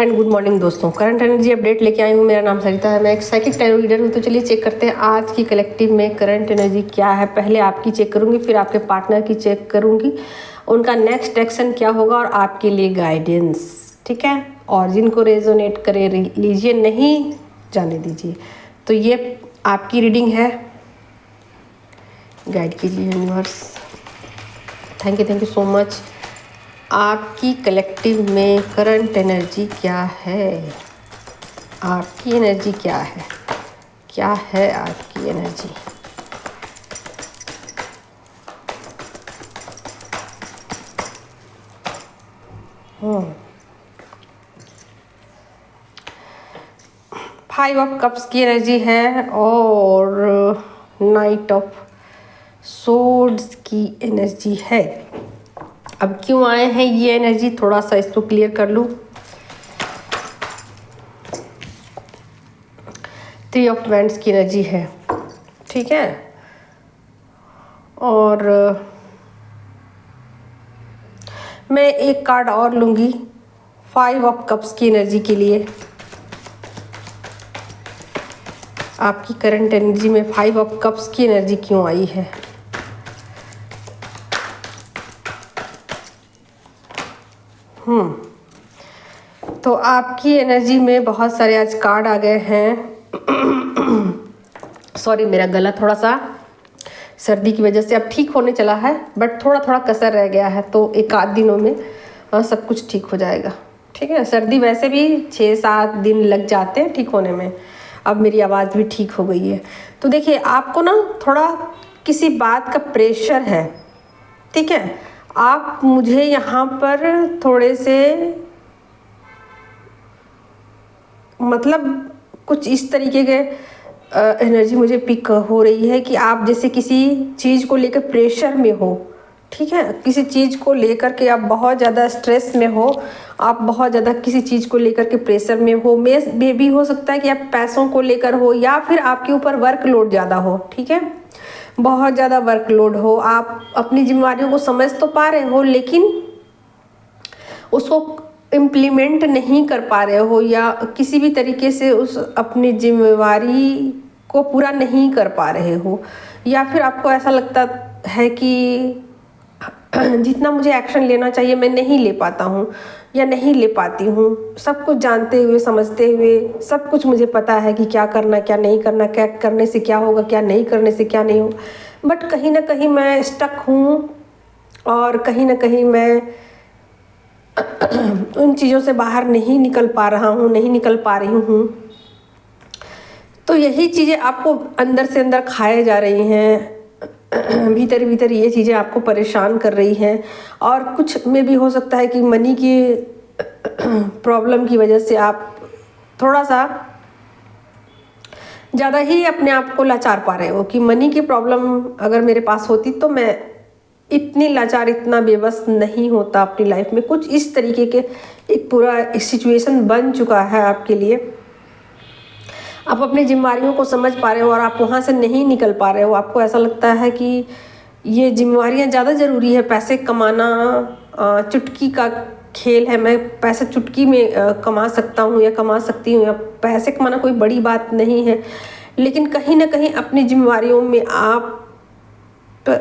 And good morning दोस्तों। Current energy update लेके आई हूँ। मेरा नाम सरिता है, मैं एक साइकिक टैरो रीडर हूँ। तो चलिए चेक करते हैं आज की कलेक्टिव में करंट एनर्जी क्या है। पहले आपकी चेक करूँगी, फिर आपके पार्टनर की चेक करूँगी, उनका नेक्स्ट एक्शन क्या होगा और आपके लिए गाइडेंस, ठीक है। और जिनको रेजोनेट करे लीजिए, नहीं जाने दीजिए। तो ये आपकी रीडिंग है, गाइड कीजिए universe. Thank you so much. आपकी कलेक्टिव में करंट एनर्जी क्या है? आपकी एनर्जी क्या है? क्या है आपकी एनर्जी? फाइव ऑफ कप्स की एनर्जी है और नाइट ऑफ सोर्ड्स की एनर्जी है। अब क्यों आए हैं ये एनर्जी, थोड़ा सा इसको क्लियर कर लूँ। थ्री ऑफ वैंड्स की एनर्जी है, ठीक है। और मैं एक कार्ड और लूँगी फाइव ऑफ कप्स की एनर्जी के लिए। आपकी करंट एनर्जी में फाइव ऑफ कप्स की एनर्जी क्यों आई है? तो आपकी एनर्जी में बहुत सारे आज कार्ड आ गए हैं। सॉरी, मेरा गला थोड़ा सा सर्दी की वजह से अब ठीक होने चला है, बट थोड़ा थोड़ा कसर रह गया है। तो एक आध दिनों में सब कुछ ठीक हो जाएगा, ठीक है। सर्दी वैसे भी 6-7 दिन लग जाते हैं ठीक होने में। अब मेरी आवाज़ भी ठीक हो गई है। तो देखिए, आपको ना थोड़ा किसी बात का प्रेशर है, ठीक है। आप मुझे यहाँ पर थोड़े से मतलब कुछ इस तरीके के एनर्जी मुझे पिक हो रही है कि आप जैसे किसी चीज़ को लेकर प्रेशर में हो, ठीक है। किसी चीज़ को लेकर के आप बहुत ज़्यादा स्ट्रेस में हो, आप बहुत ज़्यादा किसी चीज़ को लेकर के प्रेशर में हो। मे भी हो सकता है कि आप पैसों को लेकर हो, या फिर आपके ऊपर वर्कलोड ज़्यादा हो, ठीक है। बहुत ज़्यादा वर्कलोड हो, आप अपनी जिम्मेदारियों को समझ तो पा रहे हो लेकिन उसको इम्प्लीमेंट नहीं कर पा रहे हो, या किसी भी तरीके से उस अपनी जिम्मेवारी को पूरा नहीं कर पा रहे हो। या फिर आपको ऐसा लगता है कि जितना मुझे एक्शन लेना चाहिए मैं नहीं ले पाता हूँ या नहीं ले पाती हूँ। सब कुछ जानते हुए, समझते हुए, सब कुछ मुझे पता है कि क्या करना क्या नहीं करना, क्या करने से क्या होगा, क्या नहीं करने से क्या नहीं होगा, बट कहीं ना कहीं मैं स्टक हूँ और कहीं ना कहीं मैं उन चीज़ों से बाहर नहीं निकल पा रहा हूँ, नहीं निकल पा रही हूँ। तो यही चीज़ें आपको अंदर से अंदर खाए जा रही हैं, भीतर भीतर ये चीज़ें आपको परेशान कर रही हैं। और कुछ में भी हो सकता है कि मनी की प्रॉब्लम की वजह से आप थोड़ा सा ज़्यादा ही अपने आप को लाचार पा रहे हो कि मनी की प्रॉब्लम अगर मेरे पास होती तो मैं इतनी लाचार, इतना बेबस नहीं होता अपनी लाइफ में। कुछ इस तरीके के एक पूरा सिचुएशन बन चुका है आपके लिए। आप अपनी जिम्मेदारियों को समझ पा रहे हो और आप वहाँ से नहीं निकल पा रहे हो। आपको ऐसा लगता है कि ये जिम्मेदारियाँ ज़्यादा ज़रूरी है, पैसे कमाना चुटकी का खेल है, मैं पैसे चुटकी में कमा सकता हूँ या कमा सकती हूँ, या पैसे कमाना कोई बड़ी बात नहीं है। लेकिन कहीं ना कहीं अपनी जिम्मेदारियों में आप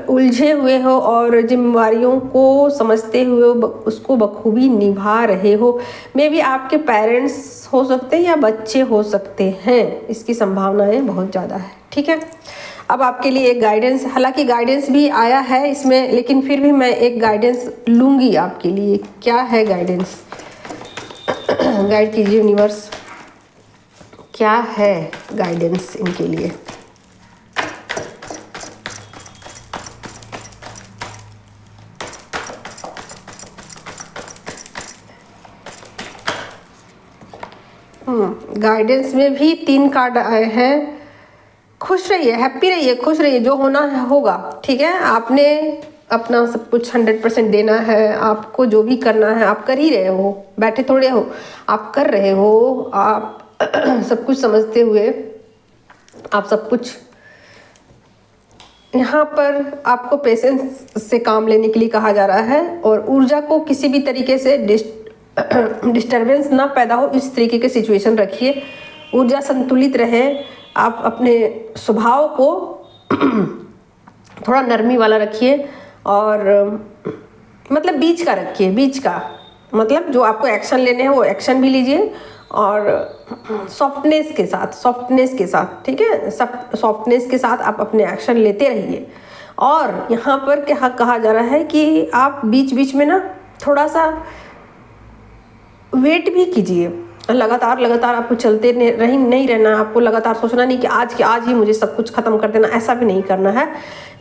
उलझे हुए हो और जिम्मेदारियों को समझते हुए उसको बखूबी निभा रहे हो। मे भी आपके पेरेंट्स हो सकते हैं या बच्चे हो सकते हैं, इसकी संभावनाएं बहुत ज़्यादा है, ठीक है। अब आपके लिए एक गाइडेंस, हालांकि गाइडेंस भी आया है इसमें, लेकिन फिर भी मैं एक गाइडेंस लूँगी आपके लिए। क्या है गाइडेंस? गाइड कीजिए यूनिवर्स, क्या है गाइडेंस इनके लिए? गाइडेंस में भी 3 कार्ड आए हैं। खुश रहिए, हैप्पी रहिए, खुश रहिए, जो होना है होगा, ठीक है। आपने अपना सब कुछ 100% देना है। आपको जो भी करना है आप कर ही रहे हो, बैठे थोड़े हो, आप कर रहे हो। आप सब कुछ समझते हुए आप सब कुछ यहाँ पर आपको पेशेंस से काम लेने के लिए कहा जा रहा है। और ऊर्जा को किसी भी तरीके से डिस्टरबेंस ना पैदा हो इस तरीके के सिचुएशन रखिए। ऊर्जा संतुलित रहे। आप अपने स्वभाव को थोड़ा नरमी वाला रखिए और मतलब बीच का रखिए। बीच का मतलब जो आपको एक्शन लेने हैं वो एक्शन भी लीजिए और सॉफ्टनेस के साथ ठीक है, सॉफ्टनेस के साथ आप अपने एक्शन लेते रहिए। और यहाँ पर क्या कहा जा रहा है कि आप बीच बीच में ना थोड़ा सा वेट भी कीजिए। लगातार आपको चलते नहीं रहना। आपको लगातार सोचना नहीं कि आज ही मुझे सब कुछ ख़त्म कर देना, ऐसा भी नहीं करना है।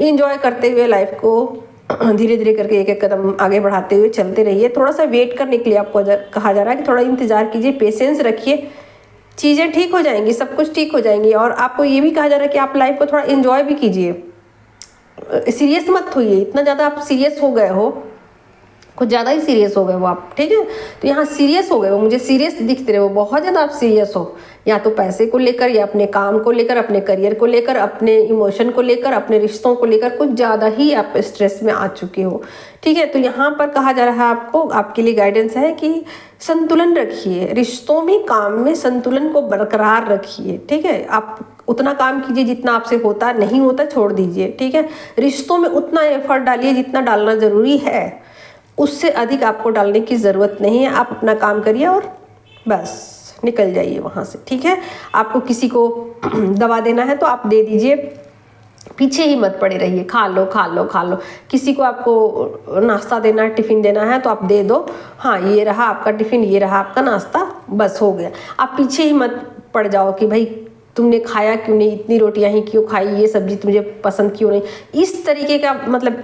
इंजॉय करते हुए लाइफ को धीरे धीरे करके एक एक कदम आगे बढ़ाते हुए चलते रहिए। थोड़ा सा वेट करने के लिए आपको कहा जा रहा है कि थोड़ा इंतज़ार कीजिए, पेशेंस रखिए, चीज़ें ठीक हो जाएंगी, सब कुछ ठीक हो जाएंगी। और आपको ये भी कहा जा रहा है कि आप लाइफ को थोड़ा इंजॉय भी कीजिए। सीरियस मत होइए, इतना ज़्यादा आप सीरियस हो गए हो, कुछ ज़्यादा ही सीरियस हो गए हो आप, ठीक है। तो यहाँ सीरियस हो गए हो, मुझे सीरियस दिखते रहे हो, बहुत ज़्यादा आप सीरियस हो, या तो पैसे को लेकर या अपने काम को लेकर, अपने करियर को लेकर, अपने इमोशन को लेकर, अपने रिश्तों को लेकर कुछ ज़्यादा ही आप स्ट्रेस में आ चुके हो, ठीक है। तो यहाँ पर कहा जा रहा है आपको, आपके लिए गाइडेंस है कि संतुलन रखिए, रिश्तों में, काम में संतुलन को बरकरार रखिए, ठीक है। आप उतना काम कीजिए जितना आपसे होता, नहीं होता छोड़ दीजिए, ठीक है। रिश्तों में उतना एफर्ट डालिए जितना डालना ज़रूरी है, उससे अधिक आपको डालने की ज़रूरत नहीं है। आप अपना काम करिए और बस निकल जाइए वहाँ से, ठीक है। आपको किसी को दवा देना है तो आप दे दीजिए, पीछे ही मत पड़े रहिए। खा लो खा लो खा लो। किसी को आपको नाश्ता देना है, टिफ़िन देना है तो आप दे दो, हाँ ये रहा आपका टिफ़िन, ये रहा आपका नाश्ता, बस हो गया। आप पीछे ही मत पड़ जाओ कि भाई तुमने खाया क्यों नहीं, इतनी रोटियां ही क्यों खाई, ये सब्जी तुझे पसंद क्यों नहीं। इस तरीके का मतलब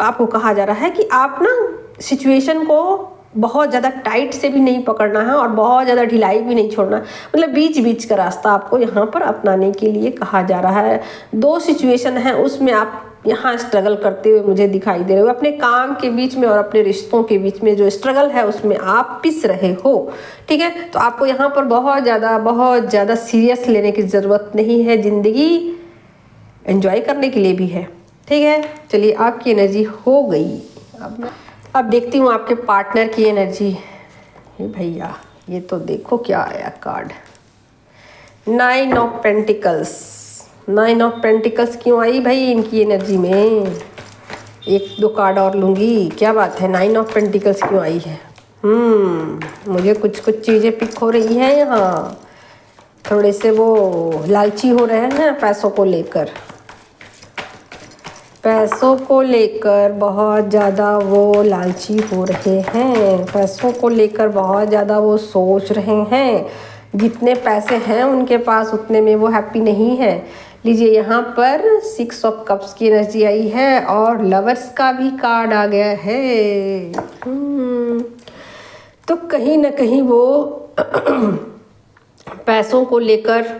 आपको कहा जा रहा है कि आप ना सिचुएशन को बहुत ज़्यादा टाइट से भी नहीं पकड़ना है और बहुत ज़्यादा ढिलाई भी नहीं छोड़ना, मतलब बीच बीच का रास्ता आपको यहाँ पर अपनाने के लिए कहा जा रहा है। 2 सिचुएशन है, उसमें आप यहाँ स्ट्रगल करते हुए मुझे दिखाई दे रहे हो। अपने काम के बीच में और अपने रिश्तों के बीच में जो स्ट्रगल है उसमें आप पिस रहे हो, ठीक है। तो आपको यहाँ पर बहुत ज़्यादा सीरियस लेने की ज़रूरत नहीं है। ज़िंदगी एंजॉय करने के लिए भी है, ठीक है। चलिए आपकी एनर्जी हो गई। अब देखती हूँ आपके पार्टनर की एनर्जी। भैया ये तो देखो क्या आया card, 9 of pentacles. 9 of pentacles क्यों आई भाई इनकी एनर्जी में? 1-2 कार्ड और लूँगी, क्या बात है, 9 ऑफ पेंटिकल्स क्यों आई है? मुझे कुछ चीज़ें पिक हो रही हैं यहाँ। थोड़े से वो लालची हो रहे हैं पैसों को लेकर, बहुत ज़्यादा वो लालची हो रहे हैं। पैसों को लेकर बहुत ज़्यादा वो सोच रहे हैं। जितने पैसे हैं उनके पास उतने में वो हैप्पी नहीं है। लीजिए यहाँ पर 6 ऑफ कप्स की एनर्जी आई है और लवर्स का भी कार्ड आ गया है। तो कहीं ना कहीं वो पैसों को लेकर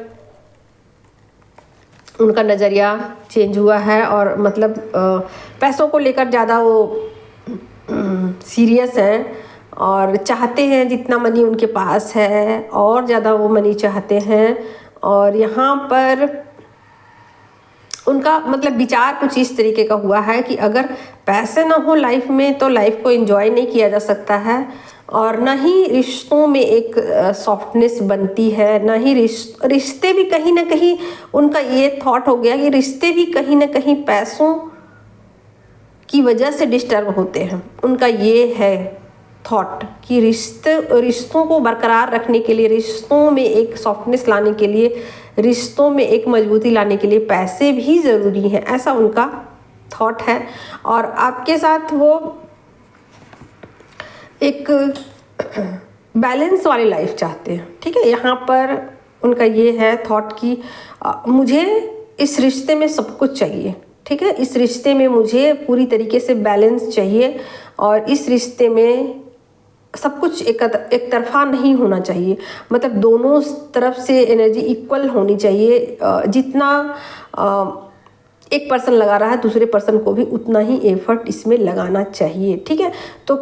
उनका नज़रिया चेंज हुआ है और मतलब पैसों को लेकर ज़्यादा वो सीरियस हैं और चाहते हैं जितना मनी उनके पास है और ज़्यादा वो मनी चाहते हैं। और यहाँ पर उनका मतलब विचार कुछ इस तरीके का हुआ है कि अगर पैसे ना हो लाइफ में तो लाइफ को एंजॉय नहीं किया जा सकता है और ना ही रिश्तों में एक सॉफ्टनेस बनती है, ना ही रिश्ते भी कहीं ना कहीं उनका ये थॉट हो गया कि रिश्ते भी कहीं ना कहीं पैसों की वजह से डिस्टर्ब होते हैं। उनका ये है थॉट कि रिश्तों को बरकरार रखने के लिए, रिश्तों में एक सॉफ्टनेस लाने के लिए, रिश्तों में एक मजबूती लाने के लिए पैसे भी ज़रूरी हैं, ऐसा उनका थॉट है। और आपके साथ वो एक बैलेंस वाली लाइफ चाहते हैं, ठीक है। यहाँ पर उनका ये है थॉट कि मुझे इस रिश्ते में सब कुछ चाहिए, ठीक है। इस रिश्ते में मुझे पूरी तरीके से बैलेंस चाहिए और इस रिश्ते में सब कुछ एक तरफा नहीं होना चाहिए, मतलब दोनों तरफ से एनर्जी इक्वल होनी चाहिए। जितना एक पर्सन लगा रहा है दूसरे पर्सन को भी उतना ही एफर्ट इसमें लगाना चाहिए, ठीक है। तो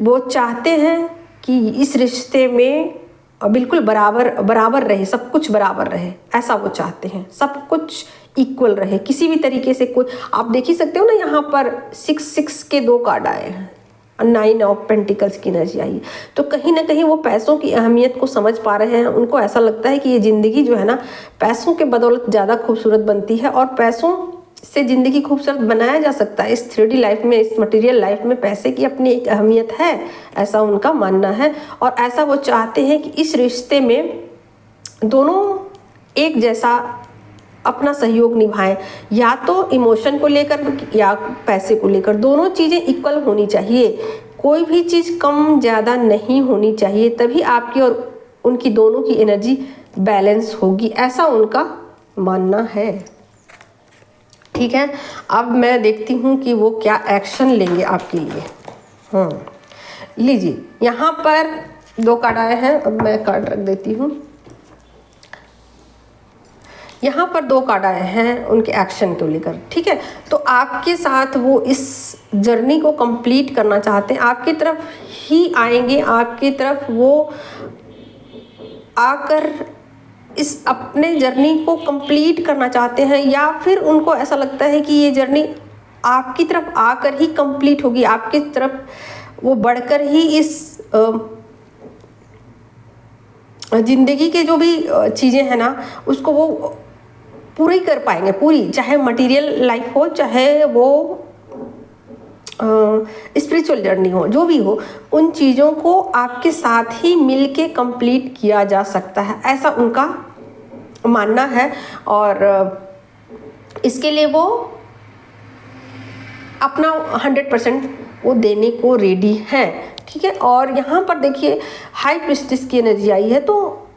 वो चाहते हैं कि इस रिश्ते में बिल्कुल बराबर रहे, सब कुछ बराबर रहे, ऐसा वो चाहते हैं, सब कुछ इक्वल रहे किसी भी तरीके से। कोई आप देख ही सकते हो ना, यहाँ पर 6 के 2 कार्ड आए हैं, 9 ऑफ पेंटिकल्स की एनर्जी आई है। तो कहीं ना कहीं वो पैसों की अहमियत को समझ पा रहे हैं। उनको ऐसा लगता है कि ये ज़िंदगी जो है ना पैसों के बदौलत ज़्यादा खूबसूरत बनती है, और पैसों से ज़िंदगी खूबसूरत बनाया जा सकता है। इस 3D लाइफ में, इस मटेरियल लाइफ में पैसे की अपनी एक अहमियत है, ऐसा उनका मानना है। और ऐसा वो चाहते हैं कि इस रिश्ते में दोनों एक जैसा अपना सहयोग निभाएं, या तो इमोशन को लेकर या पैसे को लेकर। दोनों चीज़ें इक्वल होनी चाहिए, कोई भी चीज़ कम ज़्यादा नहीं होनी चाहिए, तभी आपकी और उनकी दोनों की एनर्जी बैलेंस होगी, ऐसा उनका मानना है। ठीक है, अब मैं देखती हूँ कि वो क्या एक्शन लेंगे आपके लिए। लीजिए, यहाँ पर 2 कार्ड आए हैं, अब मैं कार्ड रख देती हूँ। यहाँ पर 2 कार्ड आए हैं उनके एक्शन को लेकर। ठीक है, तो आपके साथ वो इस जर्नी को कंप्लीट करना चाहते हैं, आपकी तरफ ही आएंगे, आपकी तरफ वो आकर इस अपने जर्नी को कंप्लीट करना चाहते हैं, या फिर उनको ऐसा लगता है कि ये जर्नी आपकी तरफ आकर ही कंप्लीट होगी, आपकी तरफ वो बढ़कर ही इस ज़िंदगी के जो भी चीज़ें हैं ना उसको वो पूरी कर पाएंगे, पूरी, चाहे मटेरियल लाइफ हो, चाहे वो स्पिरिचुअल जर्नी हो, जो भी हो, उन चीज़ों को आपके साथ ही मिलके कंप्लीट किया जा सकता है, ऐसा उनका मानना है। और इसके लिए वो अपना 100% वो देने को रेडी है। ठीक है, और यहाँ पर देखिए हाई प्रीस्टेस की एनर्जी आई है, तो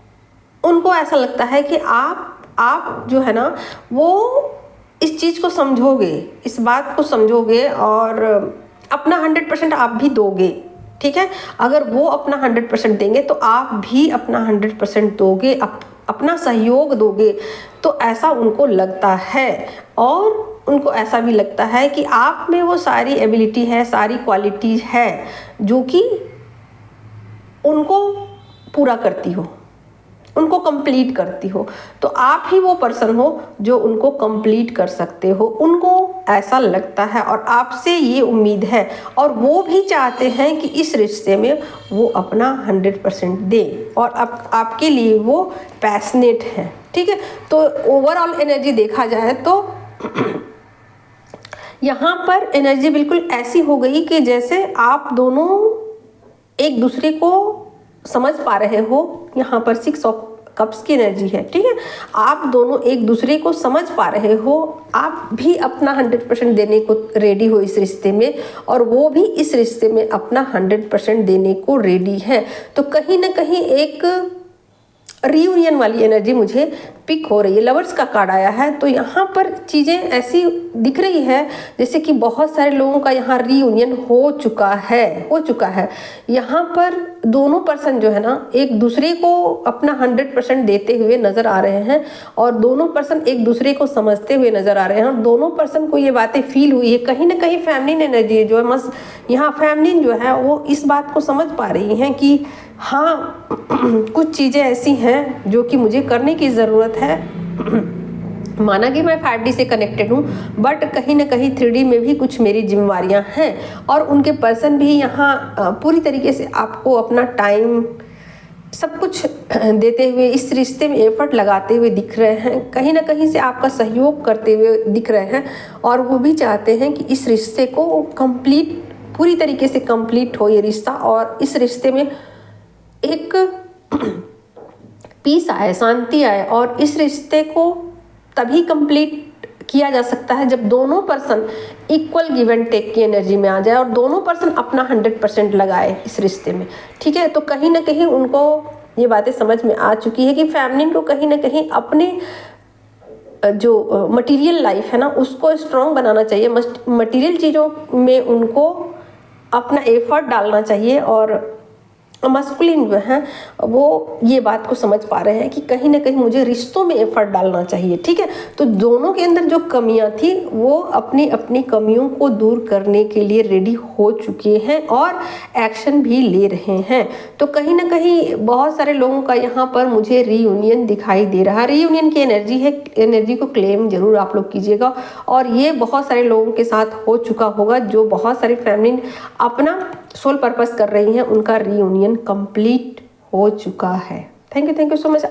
उनको ऐसा लगता है कि आप जो है ना वो इस चीज़ को समझोगे, इस बात को समझोगे और अपना 100% आप भी दोगे। ठीक है, अगर वो अपना 100% देंगे तो आप भी अपना 100% दोगे, अपना सहयोग दोगे, तो ऐसा उनको लगता है। और उनको ऐसा भी लगता है कि आप में वो सारी एबिलिटी है, सारी क्वालिटीज़ है जो कि उनको पूरा करती हो, उनको कंप्लीट करती हो। तो आप ही वो पर्सन हो जो उनको कंप्लीट कर सकते हो, उनको ऐसा लगता है और आपसे ये उम्मीद है। और वो भी चाहते हैं कि इस रिश्ते में वो अपना 100% दें, और अब आपके लिए वो पैशनेट है। ठीक है, तो ओवरऑल एनर्जी देखा जाए तो यहाँ पर एनर्जी बिल्कुल ऐसी हो गई कि जैसे आप दोनों एक दूसरे को समझ पा रहे हो। यहाँ पर 6 ऑफ कप्स की एनर्जी है। ठीक है, आप दोनों एक दूसरे को समझ पा रहे हो, आप भी अपना 100% देने को रेडी हो इस रिश्ते में, और वो भी इस रिश्ते में अपना 100% देने को रेडी है। तो कहीं ना कहीं एक रीयूनियन वाली एनर्जी मुझे पिक हो रही है। लवर्स का कार्ड आया है, तो यहाँ पर चीज़ें ऐसी दिख रही है जैसे कि बहुत सारे लोगों का यहाँ रीयूनियन हो चुका है। यहाँ पर दोनों पर्सन जो है ना एक दूसरे को अपना 100% देते हुए नज़र आ रहे हैं, और दोनों पर्सन एक दूसरे को समझते हुए नज़र आ रहे हैं, और दोनों पर्सन को ये बातें फील हुई है। कहीं ना कहीं फैमिलीन एनर्जी जो है, मस्त यहाँ फैमिलीन जो है वो इस बात को समझ पा रही हैं कि हाँ कुछ चीज़ें ऐसी हैं जो कि मुझे करने की ज़रूरत है। माना कि मैं 5D से कनेक्टेड हूँ, बट कहीं ना कहीं 3D में भी कुछ मेरी जिम्मेवारियाँ हैं, और उनके पर्सन भी यहाँ पूरी तरीके से आपको अपना टाइम सब कुछ देते हुए इस रिश्ते में एफर्ट लगाते हुए दिख रहे हैं, कहीं ना कहीं से आपका सहयोग करते हुए दिख रहे हैं। और वो भी चाहते हैं कि इस रिश्ते को कंप्लीट, पूरी तरीके से कंप्लीट हो ये रिश्ता, और इस रिश्ते में एक पीस आए, शांति आए। और इस रिश्ते को तभी कंप्लीट किया जा सकता है जब दोनों person equal give and take की एनर्जी में आ जाए, और दोनों पर्सन अपना 100% लगाए इस रिश्ते में। ठीक है, तो कहीं ना कहीं उनको ये बातें समझ में आ चुकी है कि फैमिली को कहीं ना कहीं अपने जो मटेरियल लाइफ है ना उसको स्ट्रॉन्ग बनाना चाहिए, मटेरियल चीज़ों में उनको अपना एफर्ट डालना चाहिए। और मस्कुलिन जो है वो ये बात को समझ पा रहे हैं कि कहीं ना कहीं मुझे रिश्तों में एफर्ट डालना चाहिए। ठीक है, तो दोनों के अंदर जो कमियां थी वो अपनी अपनी कमियों को दूर करने के लिए रेडी हो चुके हैं और एक्शन भी ले रहे हैं। तो कहीं ना कहीं बहुत सारे लोगों का यहाँ पर मुझे रीयूनियन दिखाई दे रहा है। रीयूनियन की एनर्जी है, एनर्जी को क्लेम जरूर आप लोग कीजिएगा, और ये बहुत सारे लोगों के साथ हो चुका होगा, जो बहुत सारी फैमिली अपना सोल पर्पस कर रही हैं उनका रीयूनियन कंप्लीट हो चुका है। Thank you so much.